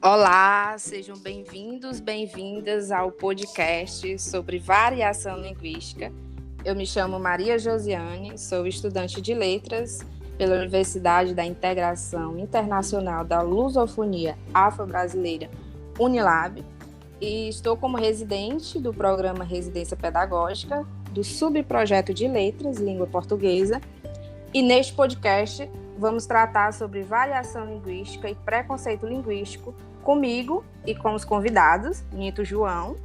Olá, sejam bem-vindos, bem-vindas ao podcast sobre variação linguística. Eu me chamo Maria Josiane, sou estudante de Letras pela Universidade da Integração Internacional da Lusofonia Afro-Brasileira, Unilab, e estou como residente do programa Residência Pedagógica do subprojeto de Letras, Língua Portuguesa, e neste podcast vamos tratar sobre variação linguística e preconceito linguístico comigo e com os convidados, Nito João,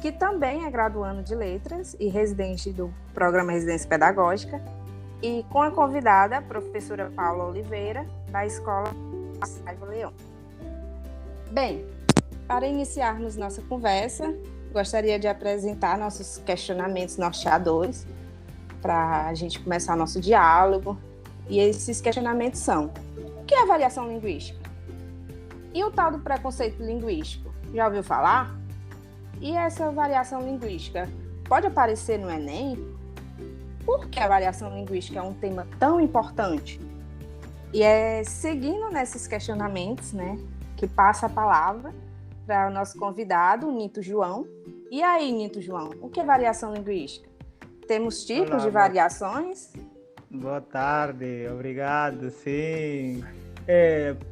que também é graduando de Letras e residente do programa Residência Pedagógica, e com a convidada, a professora Paula Oliveira, da Escola Saiva Leão. Bem, para iniciarmos nossa conversa, gostaria de apresentar nossos questionamentos norteadores para a gente começar nosso diálogo. E esses questionamentos são: o que é variação linguística? E o tal do preconceito linguístico? Já ouviu falar? E essa variação linguística pode aparecer no Enem? Por que a variação linguística é um tema tão importante? E é seguindo nesses questionamentos, que passa a palavra para o nosso convidado, Nito João. E aí, Nito João, o que é variação linguística? Temos tipos de variações? Boa tarde, obrigado, sim.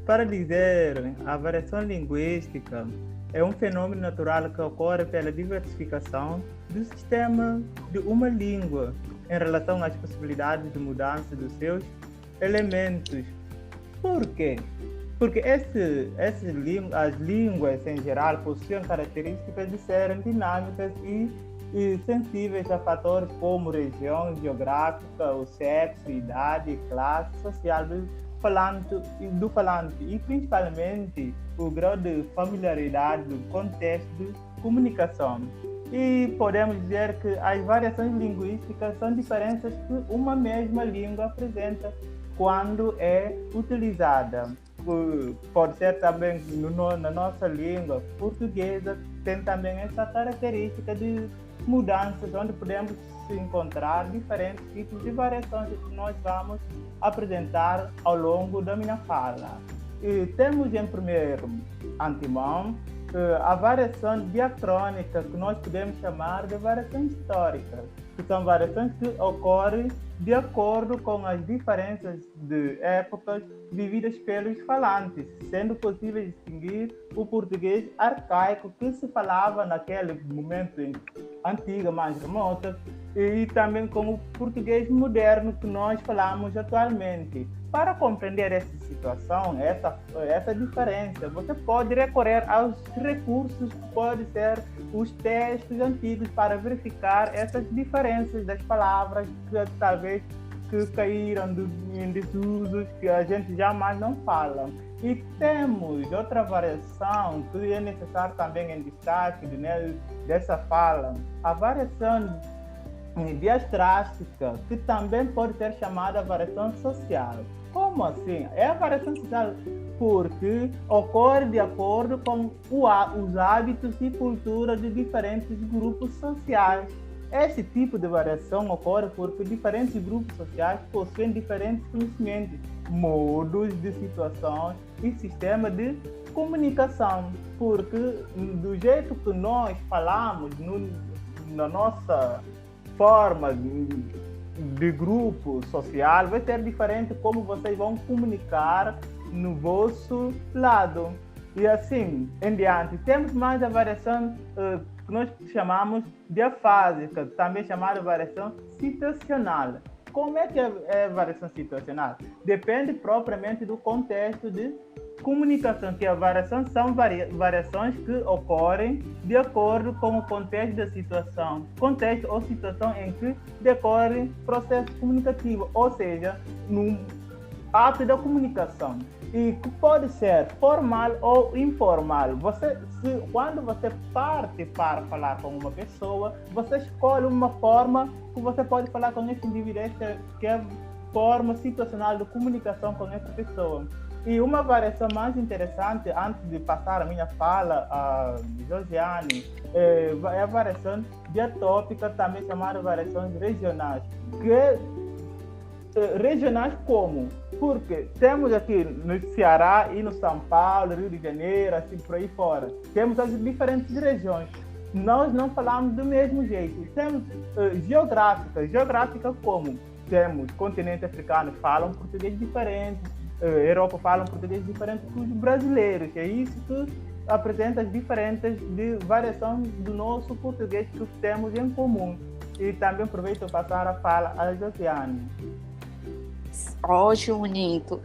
Para dizer, a variação linguística é um fenômeno natural que ocorre pela diversificação do sistema de uma língua em relação às possibilidades de mudança dos seus elementos. Por quê? Porque as línguas em geral possuem características de serem dinâmicas e sensíveis a fatores como região geográfica, o sexo, idade, classe social do falante e principalmente o grau de familiaridade do contexto de comunicação. E podemos dizer que as variações linguísticas são diferenças que uma mesma língua apresenta quando é utilizada. Pode ser também na nossa língua portuguesa, tem também essa característica de mudanças, onde podemos encontrar diferentes tipos de variações que nós vamos apresentar ao longo da minha fala. E temos em primeiro antemão a variação diacrônica, que nós podemos chamar de variações históricas, que são variações que ocorrem de acordo com as diferenças de épocas vividas pelos falantes, sendo possível distinguir o português arcaico que se falava naquele momento antigo, mais remoto, e também com o português moderno que nós falamos atualmente. Para compreender essa situação, essa diferença, você pode recorrer aos recursos que podem ser os textos antigos para verificar essas diferenças das palavras que talvez caíram em desusos que a gente jamais não fala. E temos outra variação que é necessário também em destaque dessa fala, a variação diastrástica, que também pode ser chamada variação social. Como assim? É a variação social porque ocorre de acordo com os hábitos e cultura de diferentes grupos sociais. Esse tipo de variação ocorre porque diferentes grupos sociais possuem diferentes conhecimentos, modos de situação e sistema de comunicação. Porque do jeito que nós falamos na nossa forma de grupo social vai ser diferente como vocês vão comunicar no vosso lado. E assim em diante. Temos mais a variação que nós chamamos diafásica, também chamada variação situacional. Como é que é a variação situacional? Depende propriamente do contexto de comunicação, que a variação são variações que ocorrem de acordo com o contexto da situação, contexto ou situação em que decorre processo comunicativo, ou seja, no ato da comunicação. E que pode ser formal ou informal. Quando você parte para falar com uma pessoa, você escolhe uma forma que você pode falar com esse indivíduo, que é a forma situacional de comunicação com essa pessoa. E uma variação mais interessante, antes de passar a minha fala a Josiane, é a variação diatópica, também chamada variações regionais. Regionais como? Porque temos aqui no Ceará e no São Paulo, Rio de Janeiro, assim por aí fora, temos as diferentes regiões. Nós não falamos do mesmo jeito. Temos geográfica como? Temos continente africano, falam português diferente, Europa falam português diferente dos brasileiros. É isso que apresenta as diferenças de variação do nosso português que temos em comum. E também aproveito para passar a fala a Josiane. Ótimo, Nito.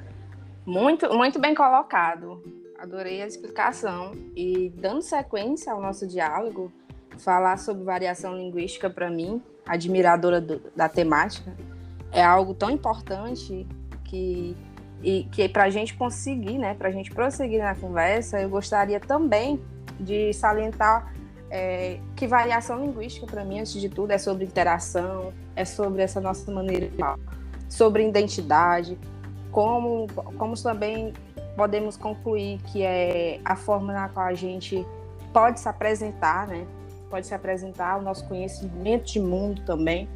Muito, muito bem colocado. Adorei a explicação. E dando sequência ao nosso diálogo, falar sobre variação linguística, para mim, admiradora da temática, é algo tão importante que para a gente conseguir, né, para a gente prosseguir na conversa, eu gostaria também de salientar que variação linguística, para mim, antes de tudo, é sobre interação, é sobre essa nossa maneira de falar, sobre identidade, como também podemos concluir que é a forma na qual a gente pode se apresentar, né? Pode se apresentar o nosso conhecimento de mundo também.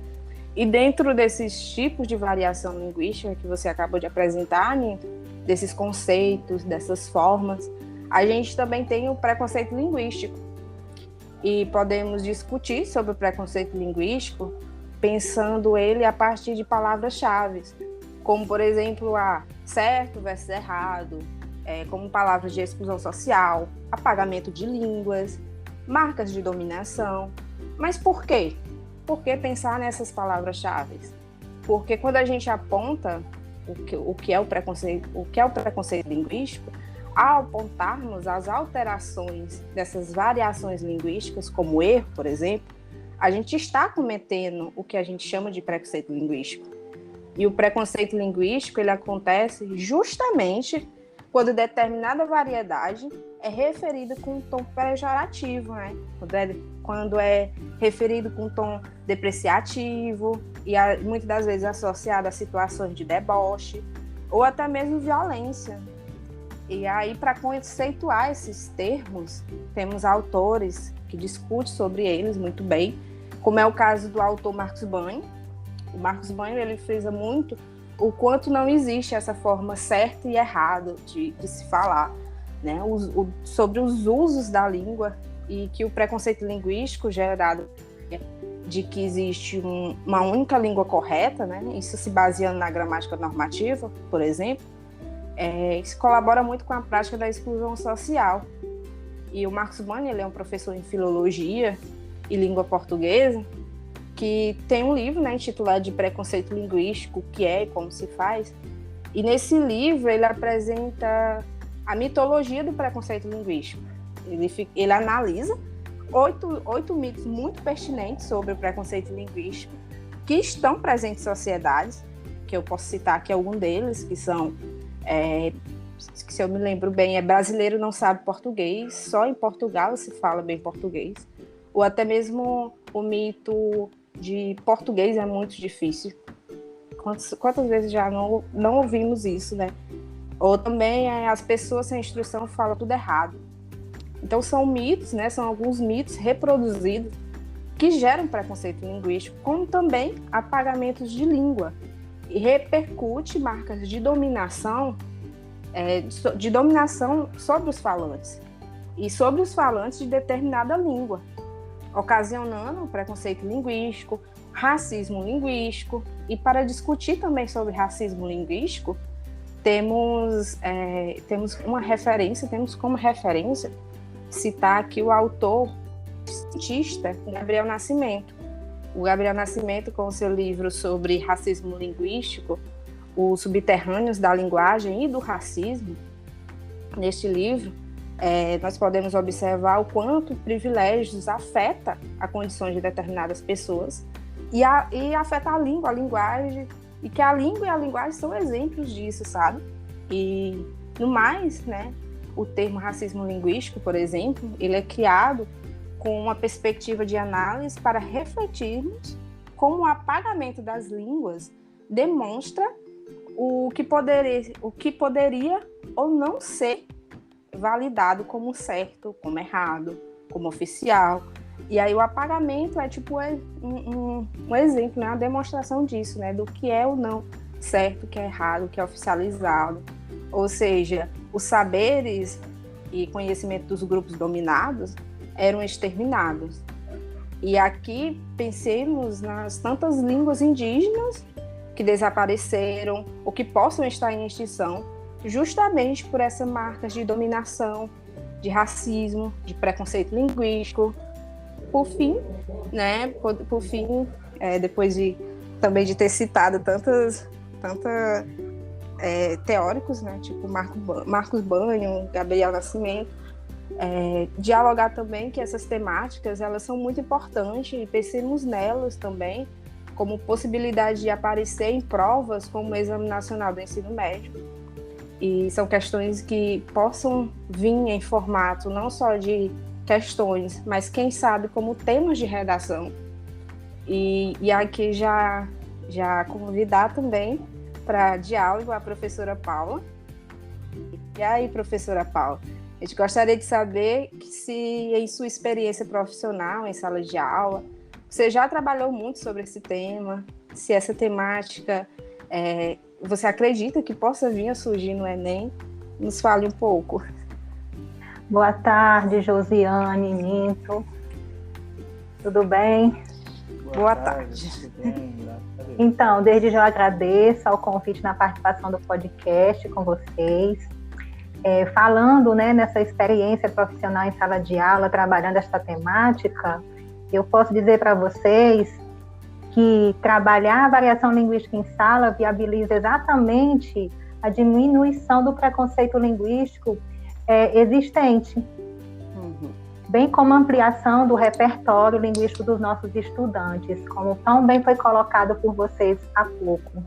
E dentro desses tipos de variação linguística que você acabou de apresentar, Nito, desses conceitos, dessas formas, a gente também tem o preconceito linguístico. E podemos discutir sobre o preconceito linguístico pensando ele a partir de palavras-chave, como, por exemplo, certo versus errado, como palavras de exclusão social, apagamento de línguas, marcas de dominação. Mas por quê? Por que pensar nessas palavras-chave? Porque quando a gente aponta o que é o preconceito linguístico, ao apontarmos as alterações dessas variações linguísticas, como erro, por exemplo, a gente está cometendo o que a gente chama de preconceito linguístico. E o preconceito linguístico, ele acontece justamente quando determinada variedade é referida com um tom pejorativo, né? Quando é referido com um tom depreciativo e muitas das vezes associado a situações de deboche ou até mesmo violência. E aí, para conceituar esses termos, temos autores que discutem sobre eles muito bem, como é o caso do autor Marcos Banho. O Marcos Banho, ele frisa muito o quanto não existe essa forma certa e errada de se falar, né? Sobre os usos da língua, e que o preconceito linguístico gerado de que existe uma única língua correta, né? Isso se baseando na gramática normativa, por exemplo, isso colabora muito com a prática da exclusão social. E o Marcos Banho, ele é um professor em filologia e língua portuguesa, que tem um livro, né, intitulado de Preconceito Linguístico, o que é e como se faz. E nesse livro ele apresenta a mitologia do preconceito linguístico. Ele analisa 8 mitos muito pertinentes sobre o preconceito linguístico que estão presentes em sociedades, que eu posso citar aqui algum deles, que são, que se eu me lembro bem, brasileiro não sabe português, só em Portugal se fala bem português, ou até mesmo o mito de português é muito difícil. Quantas vezes já não ouvimos isso, né? Ou também as pessoas sem instrução falam tudo errado. Então são mitos, né? São alguns mitos reproduzidos que geram preconceito linguístico, como também apagamentos de língua, e repercute marcas de dominação sobre os falantes e sobre os falantes de determinada língua, ocasionando preconceito linguístico, racismo linguístico. E para discutir também sobre racismo linguístico, temos como referência citar aqui o autor cientista Gabriel Nascimento. O Gabriel Nascimento, com o seu livro sobre racismo linguístico, Os Subterrâneos da Linguagem e do Racismo, neste livro, nós podemos observar o quanto privilégios afeta a condição de determinadas pessoas e afeta a língua, a linguagem, e que a língua e a linguagem são exemplos disso, sabe? E, no mais, né, o termo racismo linguístico, por exemplo, ele é criado com uma perspectiva de análise para refletirmos como o apagamento das línguas demonstra o que poderia ou não ser validado como certo, como errado, como oficial. E aí o apagamento é tipo um exemplo, né? Uma demonstração disso, né? Do que é ou não certo, o que é errado, o que é oficializado. Ou seja, os saberes e conhecimento dos grupos dominados eram exterminados. E aqui pensemos nas tantas línguas indígenas que desapareceram ou que possam estar em extinção, justamente por essas marcas de dominação, de racismo, de preconceito linguístico. Por fim, né, depois também de ter citado tantos teóricos, né, tipo Marcos Banho, Gabriel Nascimento, dialogar também que essas temáticas elas são muito importantes e pensemos nelas também como possibilidade de aparecer em provas como o Exame Nacional do Ensino Médio. E são questões que possam vir em formato não só de questões, mas quem sabe como temas de redação. E aqui já convidar também para diálogo a professora Paula. E aí, professora Paula, a gente gostaria de saber se em sua experiência profissional, em sala de aula, você já trabalhou muito sobre esse tema, se essa temática você acredita que possa vir a surgir no Enem? Nos fale um pouco. Boa tarde, Josiane, Ninto. Tudo bem? Boa tarde. Então, desde já eu agradeço ao convite na participação do podcast com vocês. Falando, né, nessa experiência profissional em sala de aula, trabalhando esta temática, eu posso dizer para vocês que trabalhar a variação linguística em sala viabiliza exatamente a diminuição do preconceito linguístico existente, bem como a ampliação do repertório linguístico dos nossos estudantes, como tão bem foi colocado por vocês há pouco.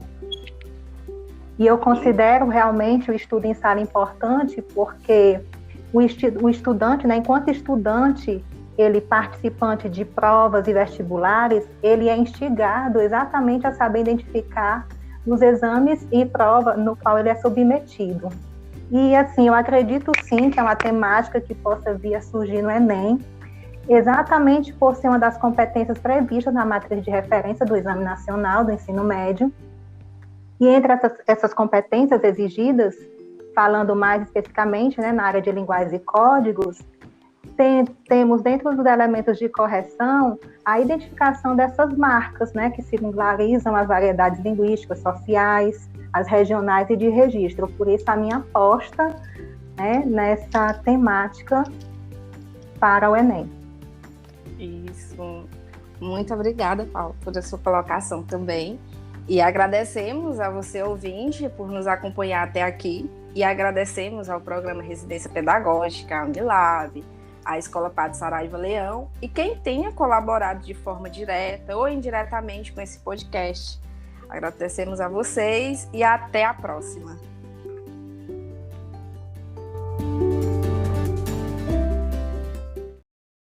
E eu considero realmente o estudo em sala importante porque o estudante, né, enquanto estudante, ele participante de provas e vestibulares, ele é instigado exatamente a saber identificar os exames e prova no qual ele é submetido. E assim, eu acredito sim que é uma temática que possa vir a surgir no Enem, exatamente por ser uma das competências previstas na matriz de referência do Exame Nacional do Ensino Médio. E entre essas competências exigidas, falando mais especificamente, né, na área de linguagens e códigos, temos dentro dos elementos de correção a identificação dessas marcas, né, que singularizam as variedades linguísticas sociais, as regionais e de registro. Por isso a minha aposta, né, nessa temática para o Enem. Isso. Muito obrigada, Paulo, por a sua colocação também. E agradecemos a você, ouvinte, por nos acompanhar até aqui. E agradecemos ao programa Residência Pedagógica, a Unilab, a Escola Padre Saraiva Leão e quem tenha colaborado de forma direta ou indiretamente com esse podcast. Agradecemos a vocês e até a próxima.